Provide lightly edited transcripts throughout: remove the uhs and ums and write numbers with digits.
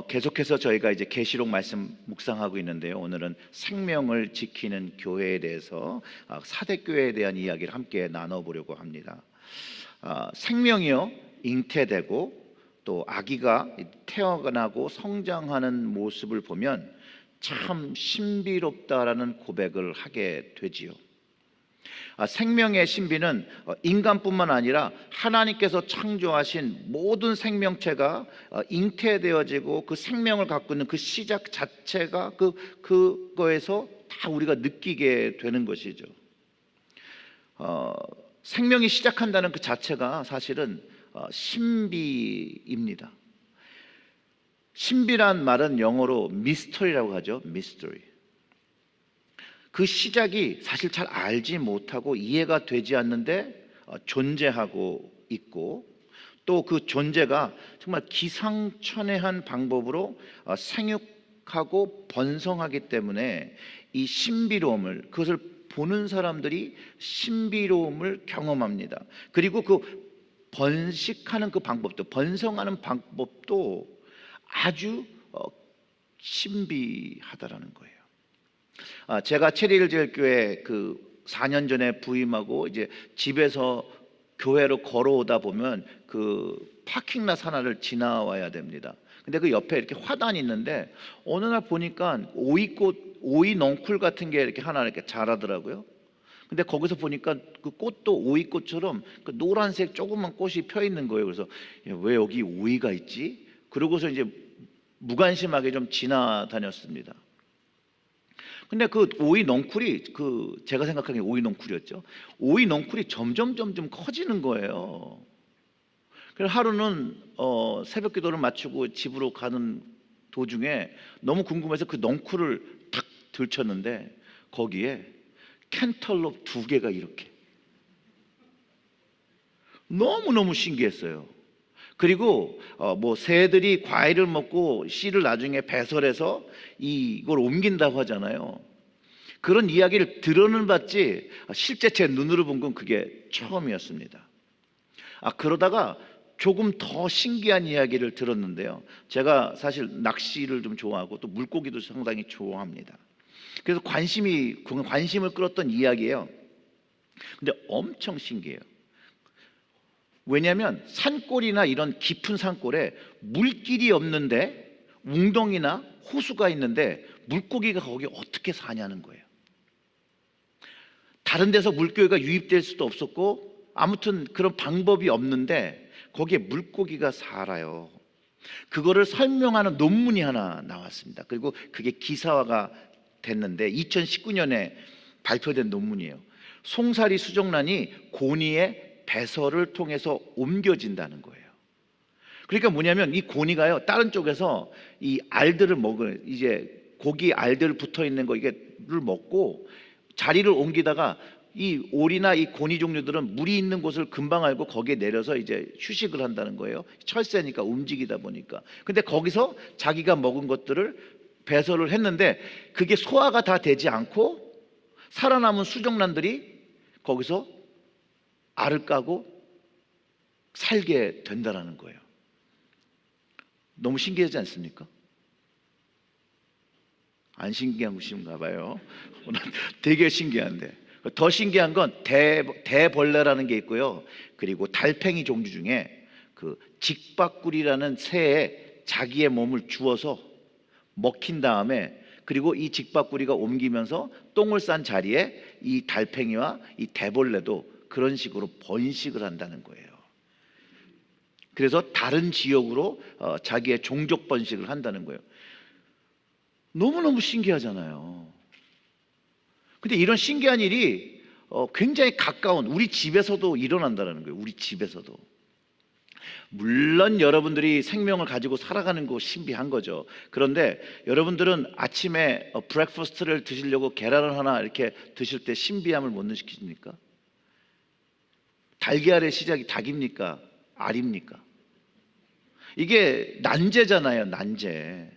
계속해서 저희가 이제 계시록 말씀 묵상하고 있는데요. 오늘은 생명을 지키는 교회에 대해서 사대교회에 대한 이야기를 함께 나눠보려고 합니다. 생명이요 잉태되고 또 아기가 태어나고 성장하는 모습을 보면 참 신비롭다라는 고백을 하게 되지요. 생명의 신비는 인간뿐만 아니라 하나님께서 창조하신 모든 생명체가 잉태되어지고 그 생명을 갖고 있는 그 시작 자체가 그거에서 다 우리가 느끼게 되는 것이죠. 생명이 시작한다는 그 자체가 사실은 신비입니다. 신비란 말은 영어로 미스터리라고 하죠. 미스터리. 그 시작이 사실 잘 알지 못하고 이해가 되지 않는데 존재하고 있고, 또 그 존재가 정말 기상천외한 방법으로 생육하고 번성하기 때문에 이 신비로움을, 그것을 보는 사람들이 신비로움을 경험합니다. 그리고 그 번식하는 그 방법도, 번성하는 방법도 아주 신비하다라는 거예요. 제가 체리힐제일교회 4년 전에 부임하고 이제 집에서 교회로 걸어오다 보면 그 파킹랏 하나를 지나와야 됩니다. 근데 그 옆에 이렇게 화단이 있는데 어느 날 보니까 오이 넝쿨 같은 게 이렇게 하나 이렇게 자라더라고요. 근데 거기서 보니까 그 꽃도 오이꽃처럼 그 노란색 조그만 꽃이 펴 있는 거예요. 그래서 왜 여기 오이가 있지? 그러고서 이제 무관심하게 좀 지나다녔습니다. 근데 그 오이 넝쿨이 제가 생각하기에 오이 넝쿨이었죠. 오이 넝쿨이 점점 커지는 거예요. 그래서 하루는 새벽 기도를 마치고 집으로 가는 도중에 너무 궁금해서 그 넝쿨을 탁 들쳤는데 거기에 캔털롭 2개가 이렇게, 너무너무 신기했어요. 그리고 뭐 새들이 과일을 먹고 씨를 나중에 배설해서 이걸 옮긴다고 하잖아요. 그런 이야기를 들어는 봤지 실제 제 눈으로 본 건 그게 처음이었습니다. 그러다가 조금 더 신기한 이야기를 들었는데요. 제가 사실 낚시를 좀 좋아하고 또 물고기도 상당히 좋아합니다. 그래서 관심을 끌었던 이야기예요. 근데 엄청 신기해요. 왜냐하면 산골이나 이런 깊은 산골에 물길이 없는데 웅덩이나 호수가 있는데 물고기가 거기 어떻게 사냐는 거예요. 다른 데서 물고기가 유입될 수도 없었고 아무튼 그런 방법이 없는데 거기에 물고기가 살아요. 그거를 설명하는 논문이 하나 나왔습니다. 그리고 그게 기사화가 됐는데 2019년에 발표된 논문이에요. 송사리 수정란이 고니의 배설을 통해서 옮겨진다는 거예요. 그러니까 뭐냐면 이 고니가요, 다른 쪽에서 이 알들을 먹을, 이제 고기 알들 붙어 있는 거 이게를 먹고 자리를 옮기다가 이 오리나 이 고니 종류들은 물이 있는 곳을 금방 알고 거기에 내려서 이제 휴식을 한다는 거예요. 철새니까 움직이다 보니까. 근데 거기서 자기가 먹은 것들을 배설을 했는데 그게 소화가 다 되지 않고 살아남은 수정란들이 거기서 알을 까고 살게 된다는 거예요. 너무 신기하지 않습니까? 안 신기하신가 봐요. 되게 신기한데, 더 신기한 건 대벌레라는 게 있고요. 그리고 달팽이 종류 중에 그 직박구리라는 새에 자기의 몸을 주어서 먹힌 다음에, 그리고 이 직박구리가 옮기면서 똥을 싼 자리에 이 달팽이와 이 대벌레도 그런 식으로 번식을 한다는 거예요. 그래서 다른 지역으로 자기의 종족 번식을 한다는 거예요. 너무너무 신기하잖아요. 근데 이런 신기한 일이 굉장히 가까운 우리 집에서도 일어난다는 거예요. 우리 집에서도. 물론 여러분들이 생명을 가지고 살아가는 거 신비한 거죠. 그런데 여러분들은 아침에 브렉퍼스트를 드시려고 계란을 하나 이렇게 드실 때 신비함을 못 느끼십니까? 달걀의 시작이 닭입니까? 알입니까? 이게 난제잖아요. 난제.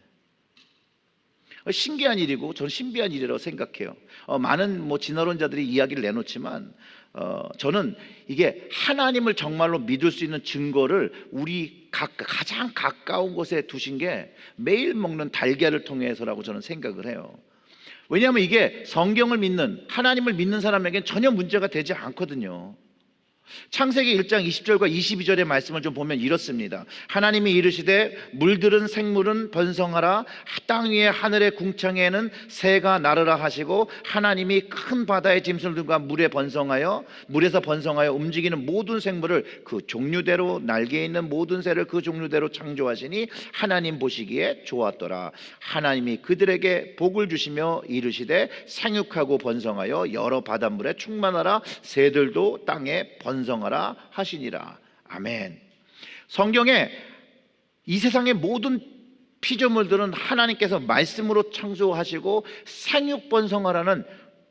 신기한 일이고 저는 신비한 일이라고 생각해요. 많은 진화론자들이 이야기를 내놓지만 저는 이게 하나님을 정말로 믿을 수 있는 증거를 우리 가장 가까운 곳에 두신 게 매일 먹는 달걀을 통해서라고 저는 생각을 해요. 왜냐하면 이게 성경을 믿는, 하나님을 믿는 사람에게는 전혀 문제가 되지 않거든요. 창세기 1장 20절과 22절의 말씀을 좀 보면 이렇습니다. 하나님이 이르시되 물들은 생물은 번성하라, 땅 위에 하늘의 궁창에는 새가 나르라 하시고, 하나님이 큰 바다의 짐승들과 물에서 번성하여 움직이는 모든 생물을 그 종류대로, 날개 있는 모든 새를 그 종류대로 창조하시니 하나님 보시기에 좋았더라. 하나님이 그들에게 복을 주시며 이르시되 생육하고 번성하여 여러 바닷물에 충만하라, 새들도 땅에 번성하라 하시니라. 아멘. 성경에 이 세상의 모든 피조물들은 하나님께서 말씀으로 창조하시고 생육번성하라는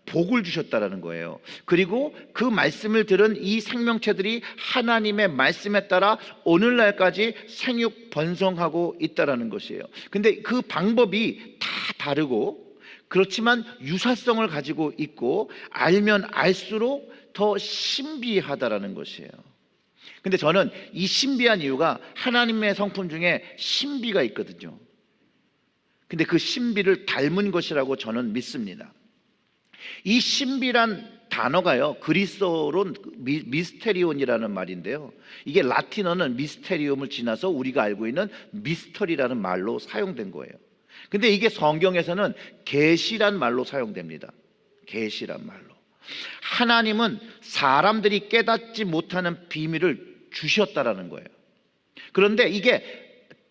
복을 주셨다라는 거예요. 그리고 그 말씀을 들은 이 생명체들이 하나님의 말씀에 따라 오늘날까지 생육번성하고 있다라는 것이에요. 근데 그 방법이 다 다르고, 그렇지만 유사성을 가지고 있고, 알면 알수록 더 신비하다라는 것이에요. 근데 저는 이 신비한 이유가 하나님의 성품 중에 신비가 있거든요. 근데 그 신비를 닮은 것이라고 저는 믿습니다. 이 신비란 단어가요, 그리스어론 미스테리온이라는 말인데요, 이게 라틴어는 미스테리움을 지나서 우리가 알고 있는 미스터리라는 말로 사용된 거예요. 근데 이게 성경에서는 계시란 말로 사용됩니다. 계시란 말로. 하나님은 사람들이 깨닫지 못하는 비밀을 주셨다라는 거예요. 그런데 이게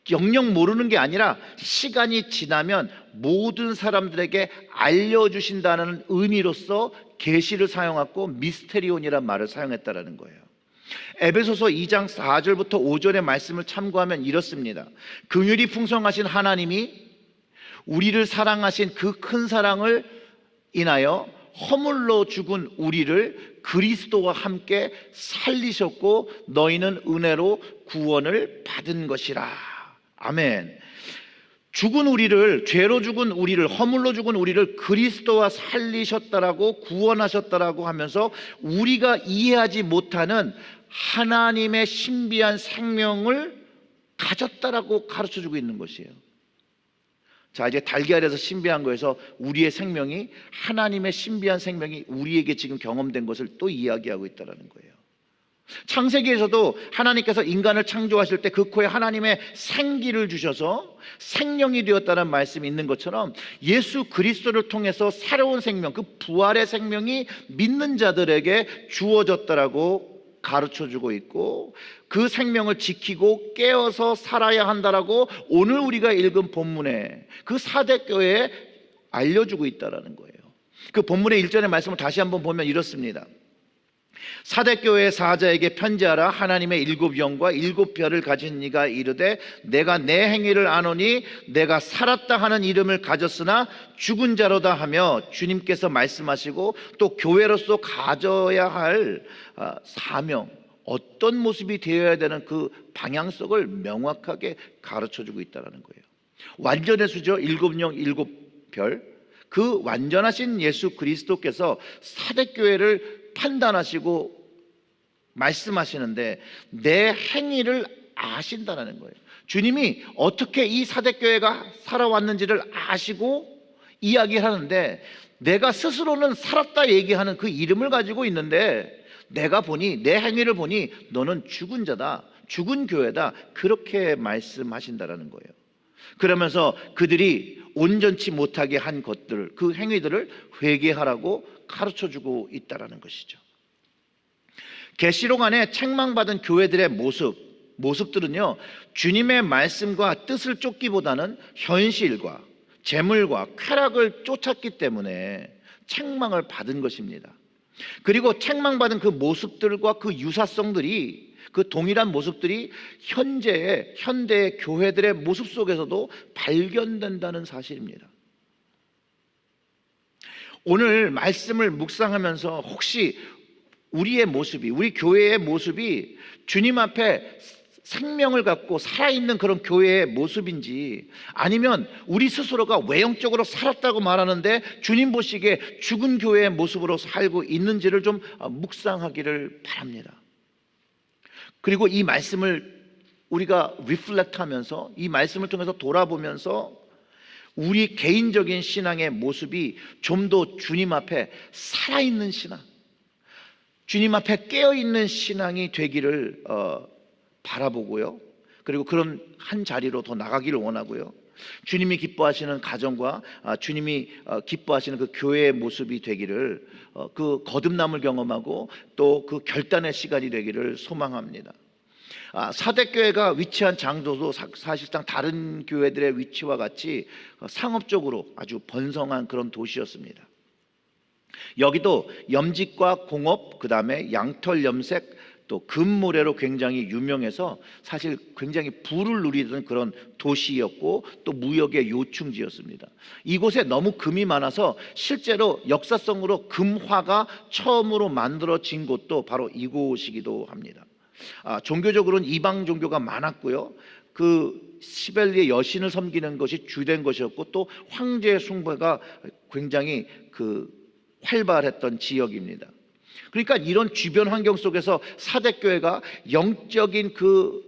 영영 모르는 게 아니라 시간이 지나면 모든 사람들에게 알려주신다는 의미로서 계시를 사용하고 미스테리온이라는 말을 사용했다라는 거예요. 에베소서 2장 4절부터 5절의 말씀을 참고하면 이렇습니다. 긍휼이 풍성하신 하나님이 우리를 사랑하신 그 큰 사랑을 인하여 허물로 죽은 우리를 그리스도와 함께 살리셨고 너희는 은혜로 구원을 받은 것이라. 아멘. 죽은 우리를, 죄로 죽은 우리를, 허물로 죽은 우리를 그리스도와 살리셨다라고, 구원하셨다라고 하면서 우리가 이해하지 못하는 하나님의 신비한 생명을 가졌다라고 가르쳐주고 있는 것이에요. 자, 이제 달걀에서 신비한 거에서 우리의 생명이, 하나님의 신비한 생명이 우리에게 지금 경험된 것을 또 이야기하고 있다는 거예요. 창세기에서도 하나님께서 인간을 창조하실 때 그 코에 하나님의 생기를 주셔서 생명이 되었다는 말씀이 있는 것처럼, 예수 그리스도를 통해서 새로운 생명, 그 부활의 생명이 믿는 자들에게 주어졌다라고 가르쳐주고 있고, 그 생명을 지키고 깨어서 살아야 한다라고 오늘 우리가 읽은 본문에 그 사대교회에 알려주고 있다는 거예요. 그 본문의 1절의 말씀을 다시 한번 보면 이렇습니다. 사대교회 사자에게 편지하라. 하나님의 7영과 7별을 가진 이가 이르되 내가 내 행위를 아노니 내가 살았다 하는 이름을 가졌으나 죽은 자로다 하며, 주님께서 말씀하시고 또 교회로서 가져야 할 사명, 어떤 모습이 되어야 되는 그 방향성을 명확하게 가르쳐주고 있다는 거예요. 완전의 수죠. 7영 7별, 그 완전하신 예수 그리스도께서 사대교회를 판단하시고 말씀하시는데 내 행위를 아신다는 거예요. 주님이 어떻게 이 사대교회가 살아왔는지를 아시고 이야기를 하는데, 내가 스스로는 살았다 얘기하는 그 이름을 가지고 있는데 내가 보니, 내 행위를 보니 너는 죽은 자다, 죽은 교회다, 그렇게 말씀하신다는 거예요. 그러면서 그들이 온전치 못하게 한 것들, 그 행위들을 회개하라고 가르쳐주고 있다는 것이죠. 계시록 안에 책망받은 교회들의 모습들은요, 주님의 말씀과 뜻을 쫓기보다는 현실과 재물과 쾌락을 쫓았기 때문에 책망을 받은 것입니다. 그리고 책망받은 그 모습들과 그 유사성들이, 그 동일한 모습들이 현대의 교회들의 모습 속에서도 발견된다는 사실입니다. 오늘 말씀을 묵상하면서 혹시 우리의 모습이, 우리 교회의 모습이 주님 앞에 생명을 갖고 살아있는 그런 교회의 모습인지, 아니면 우리 스스로가 외형적으로 살았다고 말하는데 주님 보시기에 죽은 교회의 모습으로 살고 있는지를 좀 묵상하기를 바랍니다. 그리고 이 말씀을 우리가 리플렉트하면서, 이 말씀을 통해서 돌아보면서 우리 개인적인 신앙의 모습이 좀 더 주님 앞에 살아있는 신앙, 주님 앞에 깨어있는 신앙이 되기를 바라보고요. 그리고 그런 한 자리로 더 나가기를 원하고요. 주님이 기뻐하시는 가정과 주님이 기뻐하시는 그 교회의 모습이 되기를, 그 거듭남을 경험하고 또 그 결단의 시간이 되기를 소망합니다. 사대교회가 위치한 장소도 사실상 다른 교회들의 위치와 같이 상업적으로 아주 번성한 그런 도시였습니다. 여기도 염직과 공업, 그 다음에 양털 염색, 또 금모래로 굉장히 유명해서 사실 굉장히 부를 누리던 그런 도시였고, 또 무역의 요충지였습니다. 이곳에 너무 금이 많아서 실제로 역사성으로 금화가 처음으로 만들어진 곳도 바로 이곳이기도 합니다. 종교적으로는 이방 종교가 많았고요. 그 시벨리의 여신을 섬기는 것이 주된 것이었고, 또 황제 숭배가 굉장히 활발했던 지역입니다. 그러니까 이런 주변 환경 속에서 사대교회가 영적인 그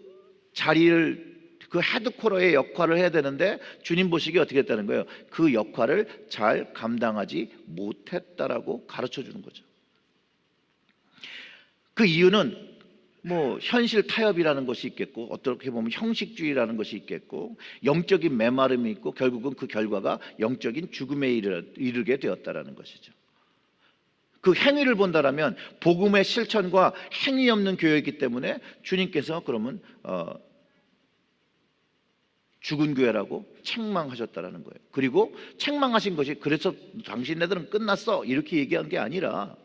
자리를, 그 헤드코러의 역할을 해야 되는데 주님 보시기에 어떻게 했다는 거예요? 그 역할을 잘 감당하지 못했다라고 가르쳐 주는 거죠. 그 이유는 뭐 현실 타협이라는 것이 있겠고, 어떻게 보면 형식주의라는 것이 있겠고, 영적인 메마름이 있고, 결국은 그 결과가 영적인 죽음에 이르게 되었다라는 것이죠. 그 행위를 본다라면 복음의 실천과 행위 없는 교회이기 때문에 주님께서 그러면 죽은 교회라고 책망하셨다라는 거예요. 그리고 책망하신 것이 그래서 당신네들은 끝났어 이렇게 얘기한 게 아니라,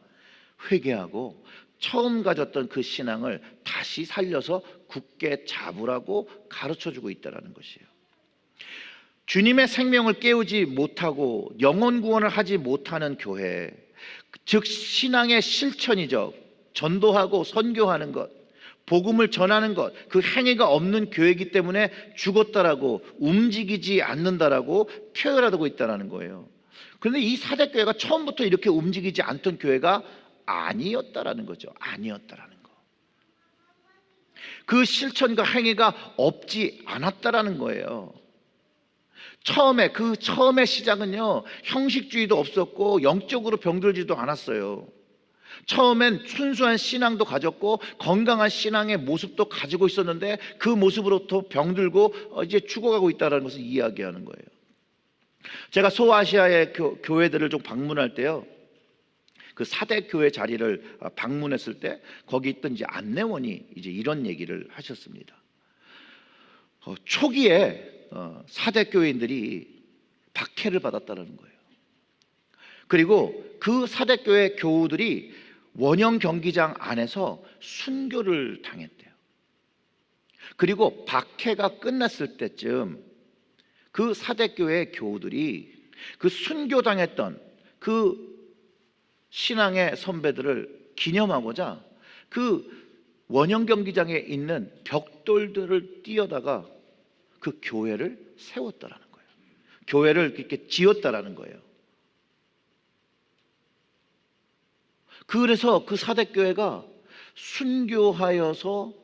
회개하고 처음 가졌던 그 신앙을 다시 살려서 굳게 잡으라고 가르쳐주고 있다는 것이에요. 주님의 생명을 깨우지 못하고 영혼 구원을 하지 못하는 교회, 즉 신앙의 실천이죠. 전도하고 선교하는 것, 복음을 전하는 것, 그 행위가 없는 교회이기 때문에 죽었다라고, 움직이지 않는다라고 표현하고 있다는 거예요. 그런데 이 사대교회가 처음부터 이렇게 움직이지 않던 교회가 아니었다라는 거죠. 아니었다라는 거. 그 실천과 행위가 없지 않았다라는 거예요. 처음의 시작은요, 형식주의도 없었고 영적으로 병들지도 않았어요. 처음엔 순수한 신앙도 가졌고 건강한 신앙의 모습도 가지고 있었는데, 그 모습으로부터 병들고 이제 죽어가고 있다는 것을 이야기하는 거예요. 제가 소아시아의 교회들을 좀 방문할 때요, 그 사대 교회 자리를 방문했을 때 거기 있던 이제 안내원이 이제 이런 얘기를 하셨습니다. 초기에 사대 교회인들이 박해를 받았다는 거예요. 그리고 그 사대 교회 교우들이 원형 경기장 안에서 순교를 당했대요. 그리고 박해가 끝났을 때쯤 그 사대 교회 교우들이 그 순교당했던 그 신앙의 선배들을 기념하고자 그 원형 경기장에 있는 벽돌들을 띄어다가 그 교회를 세웠다라는 거예요. 교회를 이렇게 지었다라는 거예요. 그래서 그 사대교회가 순교하여서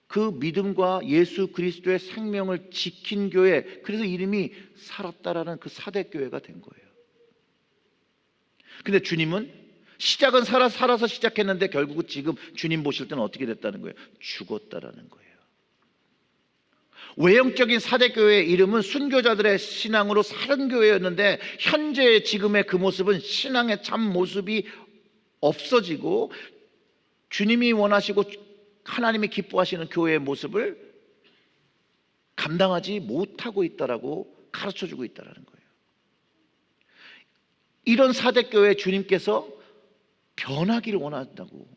그 믿음과 예수 그리스도의 생명을 지킨 교회, 그래서 이름이 살았다라는 그 사대교회가 된 거예요. 근데 주님은 시작은 살아서 시작했는데 결국은 지금 주님 보실 때는 어떻게 됐다는 거예요? 죽었다라는 거예요. 외형적인 사대교회의 이름은 순교자들의 신앙으로 사는 교회였는데, 현재 지금의 그 모습은 신앙의 참 모습이 없어지고 주님이 원하시고 하나님이 기뻐하시는 교회의 모습을 감당하지 못하고 있다라고 가르쳐주고 있다는 거예요. 이런 사대교회 주님께서 변하기를 원한다고,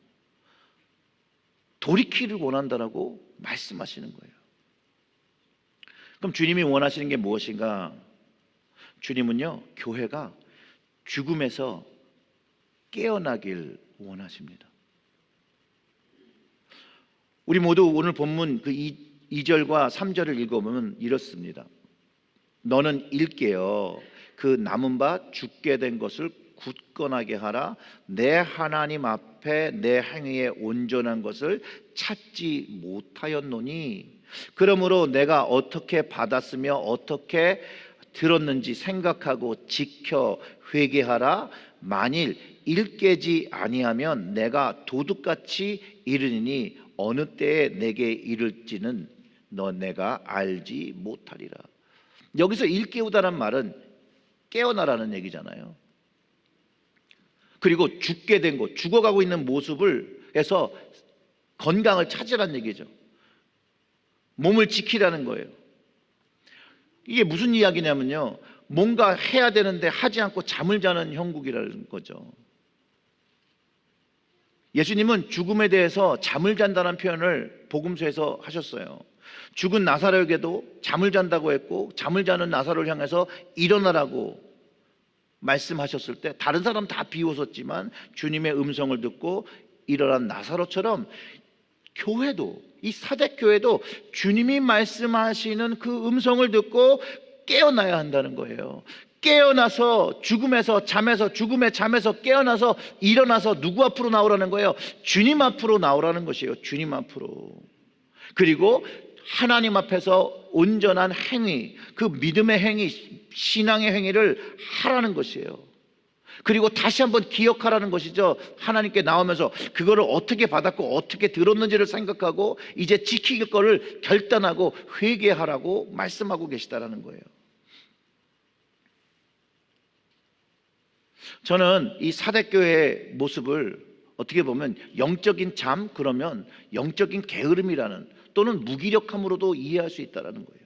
돌이키기를 원한다라고 말씀하시는 거예요. 그럼 주님이 원하시는 게 무엇인가? 주님은요, 교회가 죽음에서 깨어나길 원하십니다. 우리 모두 오늘 본문 그 2절과 3절을 읽어보면 이렇습니다. 너는 일깨어 그 남은 바 죽게 된 것을 굳건하게 하라. 내 하나님 앞에 내 행위에 온전한 것을 찾지 못하였노니 그러므로 내가 어떻게 받았으며 어떻게 들었는지 생각하고 지켜 회개하라. 만일 일깨지 아니하면 내가 도둑같이 이르니 어느 때에 내게 이를지는 내가 알지 못하리라. 여기서 일깨우다란 말은 깨어나라는 얘기잖아요. 그리고 죽게 된 것, 죽어가고 있는 모습을 해서 건강을 찾으라는 얘기죠. 몸을 지키라는 거예요. 이게 무슨 이야기냐면요, 뭔가 해야 되는데 하지 않고 잠을 자는 형국이라는 거죠. 예수님은 죽음에 대해서 잠을 잔다는 표현을 복음서에서 하셨어요. 죽은 나사로에게도 잠을 잔다고 했고, 잠을 자는 나사로를 향해서 일어나라고 말씀하셨을 때 다른 사람 다 비웃었지만 주님의 음성을 듣고 일어난 나사로처럼 교회도, 이 사대교회도 주님이 말씀하시는 그 음성을 듣고 깨어나야 한다는 거예요. 깨어나서 죽음에서 잠에서, 죽음의 잠에서 깨어나서 일어나서 누구 앞으로 나오라는 거예요? 주님 앞으로 나오라는 것이에요. 주님 앞으로. 그리고 하나님 앞에서 온전한 행위, 그 믿음의 행위, 신앙의 행위를 하라는 것이에요. 그리고 다시 한번 기억하라는 것이죠. 하나님께 나오면서 그거를 어떻게 받았고 어떻게 들었는지를 생각하고 이제 지킬 거를 결단하고 회개하라고 말씀하고 계시다라는 거예요. 저는 이 사대교회의 모습을 어떻게 보면 영적인 잠, 그러면 영적인 게으름이라는 또는 무기력함으로도 이해할 수 있다는 거예요.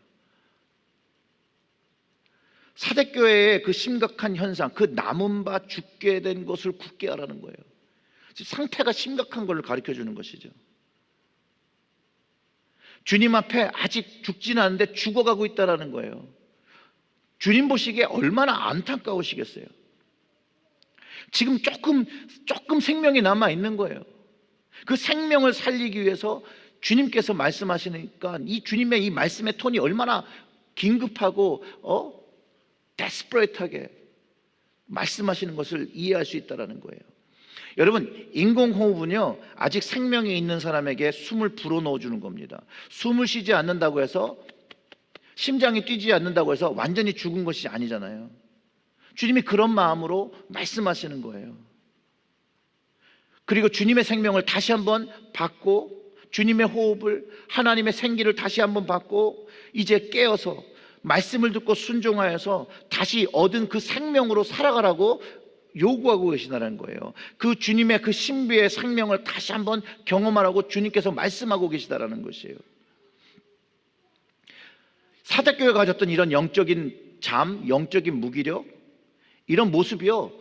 사대교회의 그 심각한 현상, 그 남은 바 죽게 된 것을 굳게 하라는 거예요. 상태가 심각한 걸 가르쳐 주는 것이죠. 주님 앞에 아직 죽지는 않는데 죽어가고 있다는 거예요. 주님 보시기에 얼마나 안타까우시겠어요. 지금 조금 생명이 남아 있는 거예요. 그 생명을 살리기 위해서 주님께서 말씀하시니까 이 주님의 이 말씀의 톤이 얼마나 긴급하고 데스퍼레이트하게 말씀하시는 것을 이해할 수 있다는 거예요. 여러분, 인공호흡은요, 아직 생명이 있는 사람에게 숨을 불어넣어 주는 겁니다. 숨을 쉬지 않는다고 해서, 심장이 뛰지 않는다고 해서 완전히 죽은 것이 아니잖아요. 주님이 그런 마음으로 말씀하시는 거예요. 그리고 주님의 생명을 다시 한번 받고, 주님의 호흡을, 하나님의 생기를 다시 한번 받고, 이제 깨어서 말씀을 듣고 순종하여서 다시 얻은 그 생명으로 살아가라고 요구하고 계시다는 거예요. 그 주님의 그 신비의 생명을 다시 한번 경험하라고 주님께서 말씀하고 계시다는 것이에요. 사대교회가 가졌던 이런 영적인 잠, 영적인 무기력, 이런 모습이요,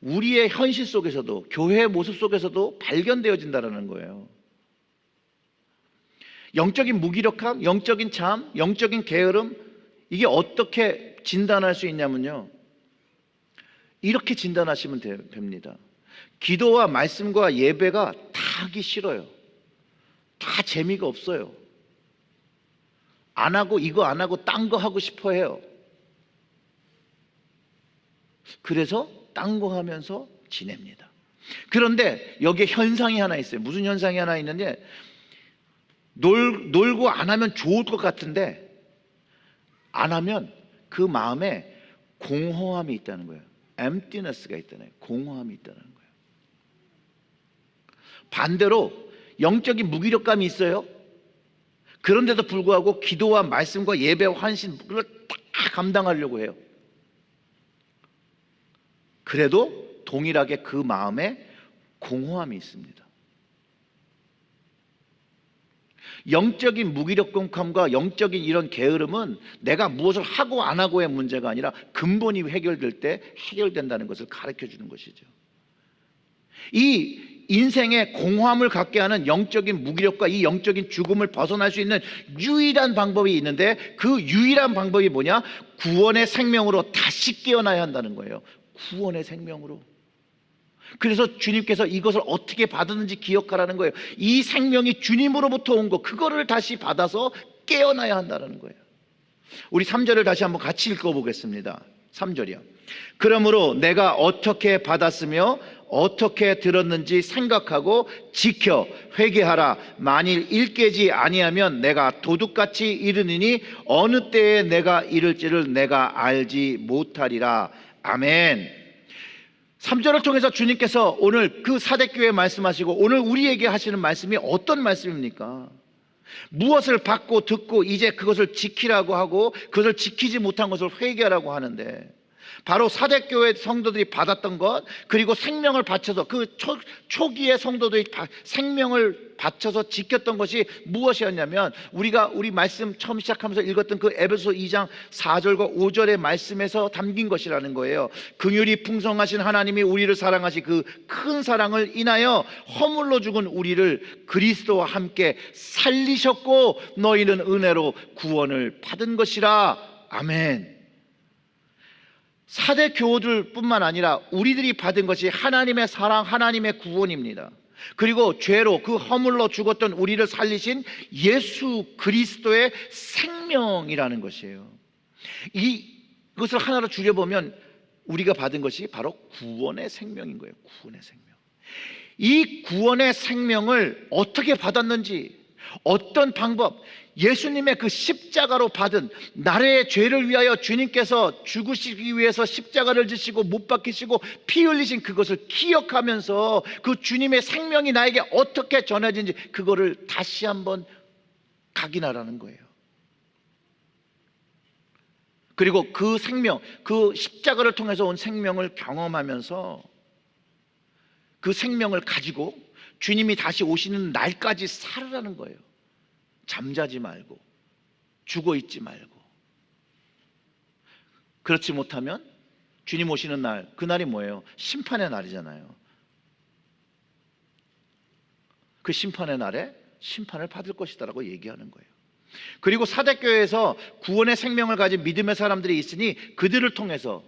우리의 현실 속에서도, 교회의 모습 속에서도 발견되어진다는 거예요. 영적인 무기력함, 영적인 잠, 영적인 게으름, 이게 어떻게 진단할 수 있냐면요, 이렇게 진단하시면 됩니다. 기도와 말씀과 예배가 다 하기 싫어요. 다 재미가 없어요. 안 하고 이거 안 하고 딴 거 하고 싶어 해요. 그래서 딴 거 하면서 지냅니다. 그런데 여기에 현상이 하나 있어요. 무슨 현상이 하나 있는데, 놀고 안 하면 좋을 것 같은데 안 하면 그 마음에 공허함이 있다는 거예요. emptiness가 있다는 거예요. 공허함이 있다는 거예요. 반대로 영적인 무기력감이 있어요. 그런데도 불구하고 기도와 말씀과 예배와 환신을 다 감당하려고 해요. 그래도 동일하게 그 마음에 공허함이 있습니다. 영적인 무기력감과 영적인 이런 게으름은 내가 무엇을 하고 안 하고의 문제가 아니라 근본이 해결될 때 해결된다는 것을 가르쳐 주는 것이죠. 이 인생의 공허함을 갖게 하는 영적인 무기력과 이 영적인 죽음을 벗어날 수 있는 유일한 방법이 있는데, 그 유일한 방법이 뭐냐? 구원의 생명으로 다시 깨어나야 한다는 거예요. 구원의 생명으로. 그래서 주님께서 이것을 어떻게 받았는지 기억하라는 거예요. 이 생명이 주님으로부터 온 거, 그거를 다시 받아서 깨어나야 한다는 거예요. 우리 3절을 다시 한번 같이 읽어보겠습니다. 3절이요. 그러므로 내가 어떻게 받았으며 어떻게 들었는지 생각하고 지켜 회개하라. 만일 일깨지 아니하면 내가 도둑같이 이르느니 어느 때에 내가 이를지를 내가 알지 못하리라. 아멘. 3절을 통해서 주님께서 오늘 그 사대교회에 말씀하시고 오늘 우리에게 하시는 말씀이 어떤 말씀입니까? 무엇을 받고 듣고 이제 그것을 지키라고 하고 그것을 지키지 못한 것을 회개하라고 하는데, 바로 사대교회 성도들이 받았던 것, 그리고 생명을 바쳐서 그 초기의 성도들이 생명을 바쳐서 지켰던 것이 무엇이었냐면, 우리 말씀 처음 시작하면서 읽었던 그 에베소 2장 4절과 5절의 말씀에서 담긴 것이라는 거예요. 긍휼이 풍성하신 하나님이 우리를 사랑하시 그 큰 사랑을 인하여 허물로 죽은 우리를 그리스도와 함께 살리셨고 너희는 은혜로 구원을 받은 것이라. 아멘. 사대 교우들 뿐만 아니라 우리들이 받은 것이 하나님의 사랑, 하나님의 구원입니다. 그리고 죄로 그 허물로 죽었던 우리를 살리신 예수 그리스도의 생명이라는 것이에요. 이것을 하나로 줄여보면 우리가 받은 것이 바로 구원의 생명인 거예요. 구원의 생명. 이 구원의 생명을 어떻게 받았는지, 어떤 방법, 예수님의 그 십자가로 받은, 나의 죄를 위하여 주님께서 죽으시기 위해서 십자가를 지시고 못 박히시고 피 흘리신 그것을 기억하면서 그 주님의 생명이 나에게 어떻게 전해진지 그거를 다시 한번 각인하라는 거예요. 그리고 그 생명, 그 십자가를 통해서 온 생명을 경험하면서 그 생명을 가지고 주님이 다시 오시는 날까지 살으라는 거예요. 잠자지 말고, 죽어 있지 말고. 그렇지 못하면 주님 오시는 날, 그날이 뭐예요? 심판의 날이잖아요. 그 심판의 날에 심판을 받을 것이다라고 얘기하는 거예요. 그리고 사대교회에서 구원의 생명을 가진 믿음의 사람들이 있으니 그들을 통해서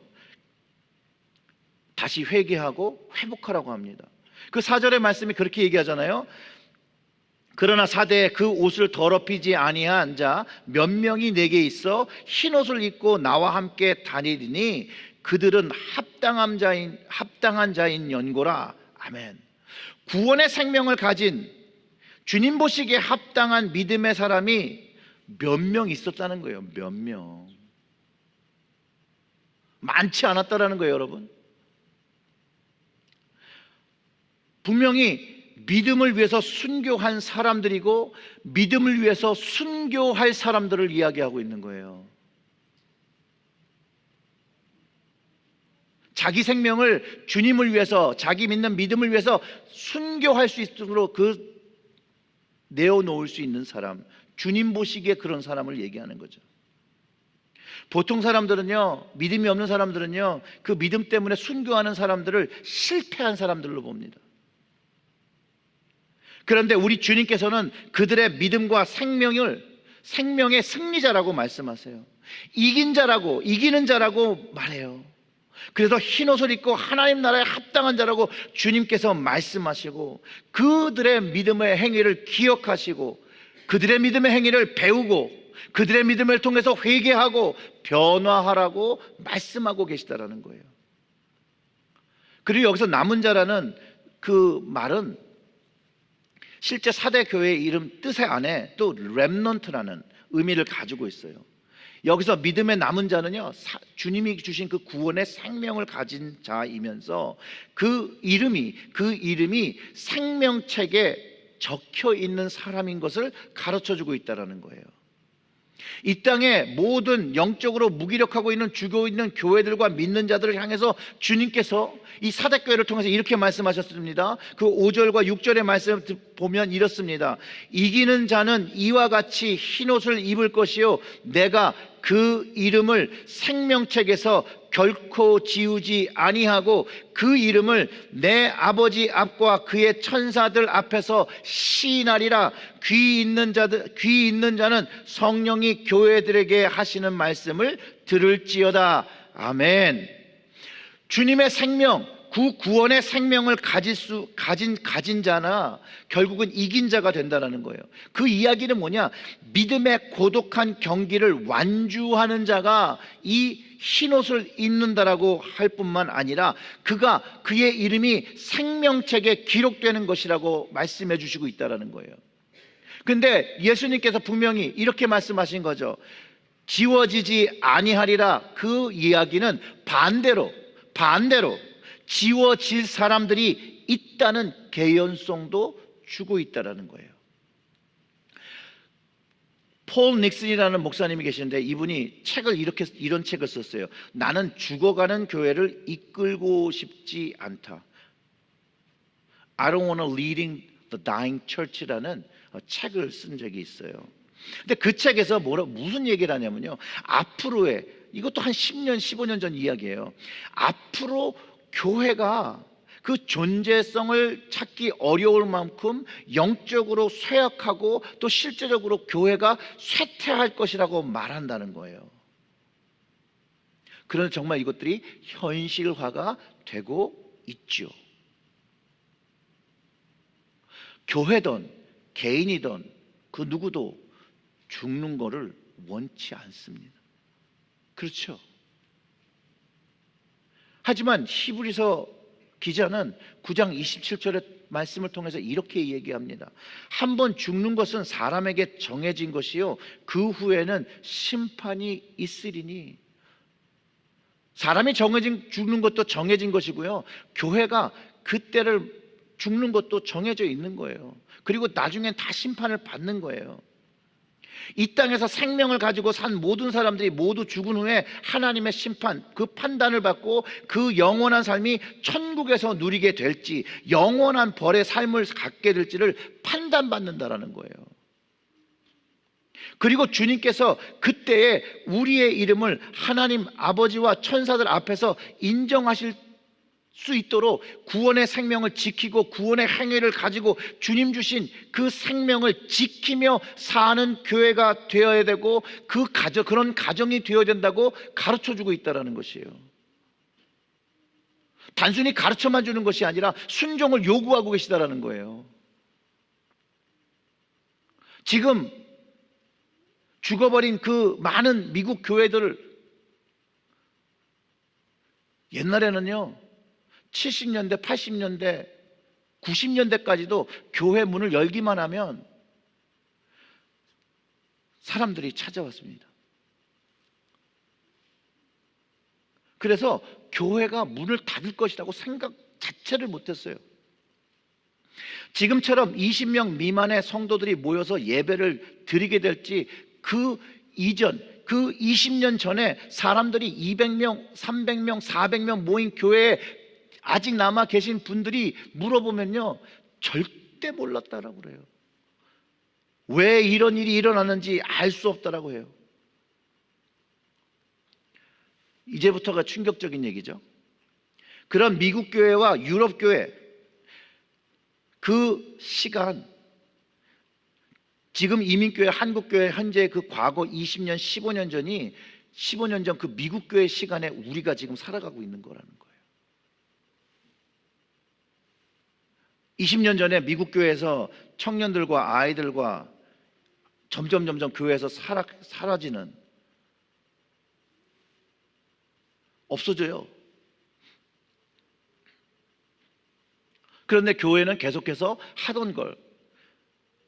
다시 회개하고 회복하라고 합니다. 그 4절의 말씀이 그렇게 얘기하잖아요. 그러나 사대에 그 옷을 더럽히지 아니한 자 몇 명이 내게 있어 흰 옷을 입고 나와 함께 다니리니 그들은 합당한 자인 연고라. 아멘. 구원의 생명을 가진 주님 보시기에 합당한 믿음의 사람이 몇 명 있었다는 거예요. 몇 명. 많지 않았다라는 거예요, 여러분. 분명히 믿음을 위해서 순교한 사람들이고 믿음을 위해서 순교할 사람들을 이야기하고 있는 거예요. 자기 생명을 주님을 위해서, 자기 믿는 믿음을 위해서 순교할 수 있도록 내어놓을 수 있는 사람, 주님 보시기에 그런 사람을 얘기하는 거죠. 보통 사람들은요, 믿음이 없는 사람들은요, 그 믿음 때문에 순교하는 사람들을 실패한 사람들로 봅니다. 그런데 우리 주님께서는 그들의 믿음과 생명의 승리자라고 말씀하세요. 이기는 자라고 말해요. 그래서 흰옷을 입고 하나님 나라에 합당한 자라고 주님께서 말씀하시고, 그들의 믿음의 행위를 기억하시고 그들의 믿음의 행위를 배우고 그들의 믿음을 통해서 회개하고 변화하라고 말씀하고 계시다라는 거예요. 그리고 여기서 남은 자라는 그 말은 실제 사대 교회의 이름 뜻의 안에 또 렘넌트라는 의미를 가지고 있어요. 여기서 믿음의 남은 자는요, 주님이 주신 그 구원의 생명을 가진 자이면서 그 이름이 생명책에 적혀 있는 사람인 것을 가르쳐주고 있다는 거예요. 이 땅에 모든 영적으로 무기력하고 있는 죽어 있는 교회들과 믿는 자들을 향해서 주님께서 이 사대교회를 통해서 이렇게 말씀하셨습니다. 그 5절과 6절의 말씀을 보면 이렇습니다. 이기는 자는 이와 같이 흰옷을 입을 것이요 내가 그 이름을 생명책에서 결코 지우지 아니하고 그 이름을 내 아버지 앞과 그의 천사들 앞에서 시인하리라. 귀 있는 자는 성령이 교회들에게 하시는 말씀을 들을지어다. 아멘. 주님의 생명, 그 구원의 생명을 가진 자나 결국은 이긴 자가 된다는 거예요. 그 이야기는 뭐냐? 믿음의 고독한 경기를 완주하는 자가 이 흰옷을 입는다라고 할 뿐만 아니라 그의 이름이 생명책에 기록되는 것이라고 말씀해 주시고 있다는 거예요. 근데 예수님께서 분명히 이렇게 말씀하신 거죠. 지워지지 아니하리라. 그 이야기는 반대로 지워질 사람들이 있다는 개연성도 주고 있다는 거예요. 폴 닉슨이라는 목사님이 계시는데 이분이 이런 책을 썼어요. 나는 죽어가는 교회를 이끌고 싶지 않다. I don't want to leading the dying church라는 책을 쓴 적이 있어요. 근데 그 책에서 무슨 얘기를 하냐면요. 앞으로의, 이것도 한 10년, 15년 전 이야기예요. 앞으로 교회가 그 존재성을 찾기 어려울 만큼 영적으로 쇠약하고 또 실제적으로 교회가 쇠퇴할 것이라고 말한다는 거예요. 그런데 정말 이것들이 현실화가 되고 있죠. 교회든 개인이든 그 누구도 죽는 거를 원치 않습니다. 그렇죠? 하지만 히브리서 기자는 9장 27절의 말씀을 통해서 이렇게 얘기합니다. 한번 죽는 것은 사람에게 정해진 것이요 그 후에는 심판이 있으리니. 사람이 죽는 것도 정해진 것이고요, 교회가 그때를 죽는 것도 정해져 있는 거예요. 그리고 나중엔 다 심판을 받는 거예요. 이 땅에서 생명을 가지고 산 모든 사람들이 모두 죽은 후에 하나님의 심판, 그 판단을 받고 그 영원한 삶이 천국에서 누리게 될지 영원한 벌의 삶을 갖게 될지를 판단받는다라는 거예요. 그리고 주님께서 그때에 우리의 이름을 하나님 아버지와 천사들 앞에서 인정하실 수 있도록 구원의 생명을 지키고 구원의 행위를 가지고 주님 주신 그 생명을 지키며 사는 교회가 되어야 되고 그런 가정이 되어야 된다고 가르쳐주고 있다는 것이에요. 단순히 가르쳐만 주는 것이 아니라 순종을 요구하고 계시다는 거예요. 지금 죽어버린 그 많은 미국 교회들을 옛날에는요 70년대, 80년대, 90년대까지도 교회 문을 열기만 하면 사람들이 찾아왔습니다. 그래서 교회가 문을 닫을 것이라고 생각 자체를 못했어요. 지금처럼 20명 미만의 성도들이 모여서 예배를 드리게 될지 그 이전, 그 20년 전에 사람들이 200명, 300명, 400명 모인 교회에 아직 남아 계신 분들이 물어보면요 절대 몰랐다라고 그래요. 왜 이런 일이 일어났는지 알 수 없다라고 해요. 이제부터가 충격적인 얘기죠. 그런 미국 교회와 유럽 교회 그 시간, 지금 이민교회, 한국교회 현재 그 과거 20년, 15년 전이 15년 전 그 미국 교회 시간에 우리가 지금 살아가고 있는 거라는 거예요. 20년 전에 미국 교회에서 청년들과 아이들과 점점 교회에서 사라지는, 없어져요. 그런데 교회는 계속해서 하던 걸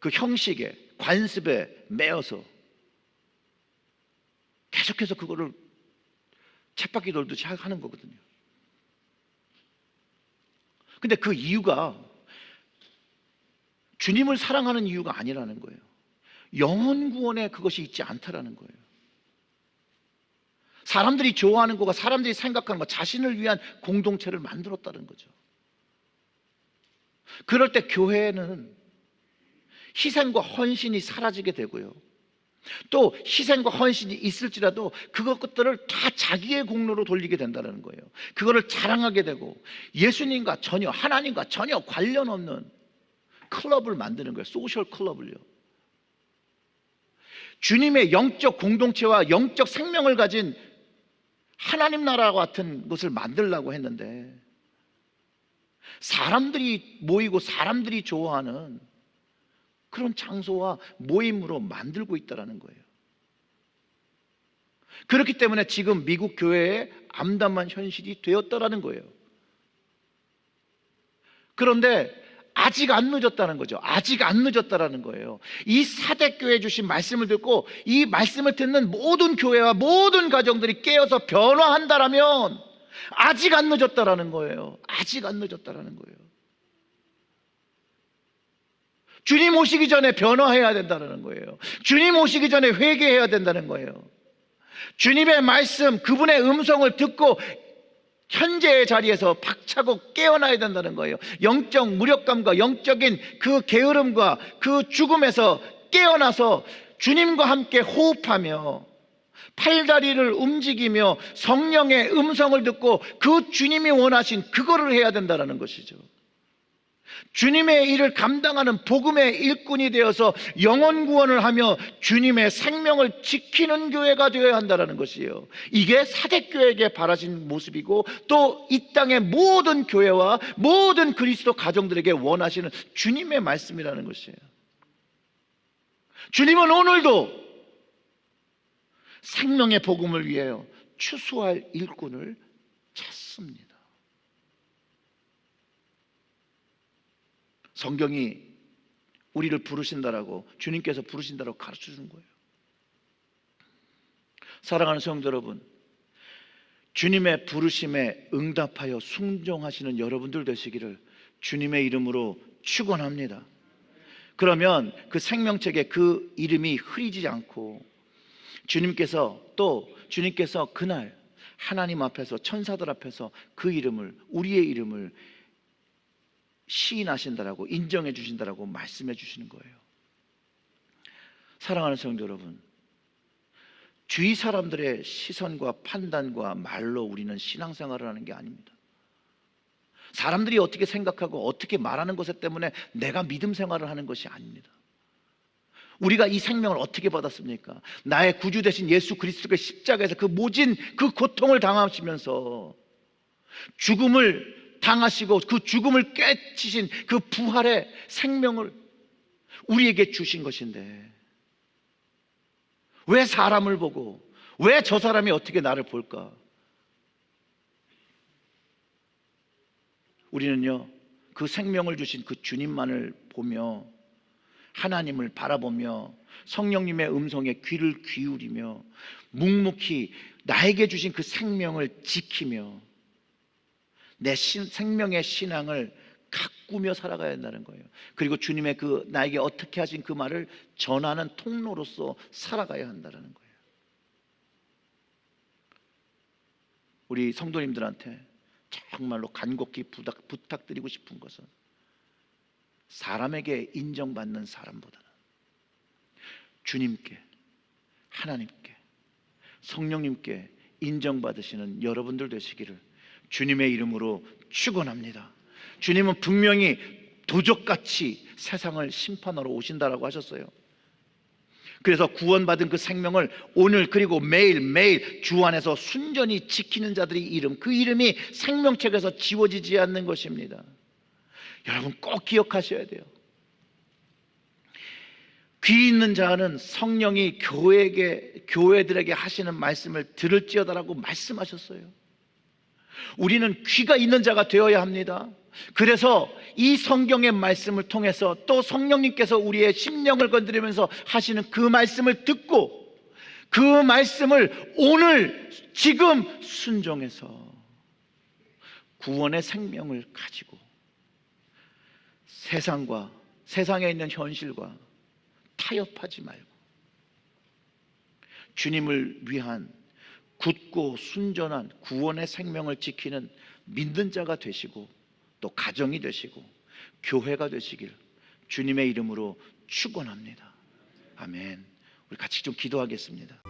그 형식에, 관습에 매여서 계속해서 그거를 쳇바퀴 돌듯이 하는 거거든요. 근데 그 이유가 주님을 사랑하는 이유가 아니라는 거예요. 영혼 구원에 그것이 있지 않다라는 거예요. 사람들이 좋아하는 거가, 사람들이 생각하는 거, 자신을 위한 공동체를 만들었다는 거죠. 그럴 때 교회는 희생과 헌신이 사라지게 되고요, 또 희생과 헌신이 있을지라도 그것들을 다 자기의 공로로 돌리게 된다는 거예요. 그거를 자랑하게 되고 예수님과 전혀, 하나님과 전혀 관련 없는 클럽을 만드는 거예요. 소셜 클럽을요. 주님의 영적 공동체와 영적 생명을 가진 하나님 나라와 같은 것을 만들려고 했는데 사람들이 모이고 사람들이 좋아하는 그런 장소와 모임으로 만들고 있다는 거예요. 그렇기 때문에 지금 미국 교회에 암담한 현실이 되었다라는 거예요. 그런데 아직 안 늦었다는 거죠. 아직 안 늦었다라는 거예요. 이 사대교회 주신 말씀을 듣고 이 말씀을 듣는 모든 교회와 모든 가정들이 깨어서 변화한다라면 아직 안 늦었다라는 거예요. 아직 안 늦었다라는 거예요. 주님 오시기 전에 변화해야 된다는 거예요. 주님 오시기 전에 회개해야 된다는 거예요. 주님의 말씀, 그분의 음성을 듣고 현재의 자리에서 박차고 깨어나야 된다는 거예요. 영적 무력감과 영적인 그 게으름과 그 죽음에서 깨어나서 주님과 함께 호흡하며 팔다리를 움직이며 성령의 음성을 듣고 그 주님이 원하신 그거를 해야 된다는 것이죠. 주님의 일을 감당하는 복음의 일꾼이 되어서 영혼 구원을 하며 주님의 생명을 지키는 교회가 되어야 한다는 것이에요. 이게 사대교회에게 바라신 모습이고 또 이 땅의 모든 교회와 모든 그리스도 가정들에게 원하시는 주님의 말씀이라는 것이에요. 주님은 오늘도 생명의 복음을 위하여 추수할 일꾼을 찾습니다. 성경이 우리를 부르신다라고, 주님께서 부르신다라고 가르쳐 주는 거예요. 사랑하는 성도 여러분, 주님의 부르심에 응답하여 순종하시는 여러분들 되시기를 주님의 이름으로 축원합니다. 그러면 그 생명책에 그 이름이 흐리지 않고 주님께서 그날 하나님 앞에서, 천사들 앞에서 그 이름을, 우리의 이름을 시인하신다라고, 인정해 주신다라고 말씀해 주시는 거예요. 사랑하는 성도 여러분, 주위 사람들의 시선과 판단과 말로 우리는 신앙생활을 하는 게 아닙니다. 사람들이 어떻게 생각하고 어떻게 말하는 것 때문에 내가 믿음 생활을 하는 것이 아닙니다. 우리가 이 생명을 어떻게 받았습니까? 나의 구주 되신 예수 그리스도의 십자가에서 그 모진 그 고통을 당하시면서 죽음을 당하시고 그 죽음을 깨치신 그 부활의 생명을 우리에게 주신 것인데, 왜 사람을 보고, 왜 저 사람이 어떻게 나를 볼까? 우리는요, 그 생명을 주신 그 주님만을 보며, 하나님을 바라보며 성령님의 음성에 귀를 기울이며 묵묵히 나에게 주신 그 생명을 지키며 내 생명의 신앙을 가꾸며 살아가야 한다는 거예요. 그리고 주님의 그 나에게 어떻게 하신 그 말을 전하는 통로로서 살아가야 한다는 거예요. 우리 성도님들한테 정말로 간곡히 부탁드리고 싶은 것은, 사람에게 인정받는 사람보다는 주님께, 하나님께, 성령님께 인정받으시는 여러분들 되시기를 주님의 이름으로 축원합니다. 주님은 분명히 도적같이 세상을 심판하러 오신다라고 하셨어요. 그래서 구원받은 그 생명을 오늘 그리고 매일매일 주 안에서 순전히 지키는 자들의 이름, 그 이름이 생명책에서 지워지지 않는 것입니다. 여러분 꼭 기억하셔야 돼요. 귀 있는 자는 성령이 교회들에게 하시는 말씀을 들을지어다라고 말씀하셨어요. 우리는 귀가 있는 자가 되어야 합니다. 그래서 이 성경의 말씀을 통해서 또 성령님께서 우리의 심령을 건드리면서 하시는 그 말씀을 듣고 그 말씀을 오늘 지금 순종해서 구원의 생명을 가지고 세상에 있는 현실과 타협하지 말고 주님을 위한 굳고 순전한 구원의 생명을 지키는 믿는 자가 되시고 또 가정이 되시고 교회가 되시길 주님의 이름으로 축원합니다. 아멘. 우리 같이 좀 기도하겠습니다.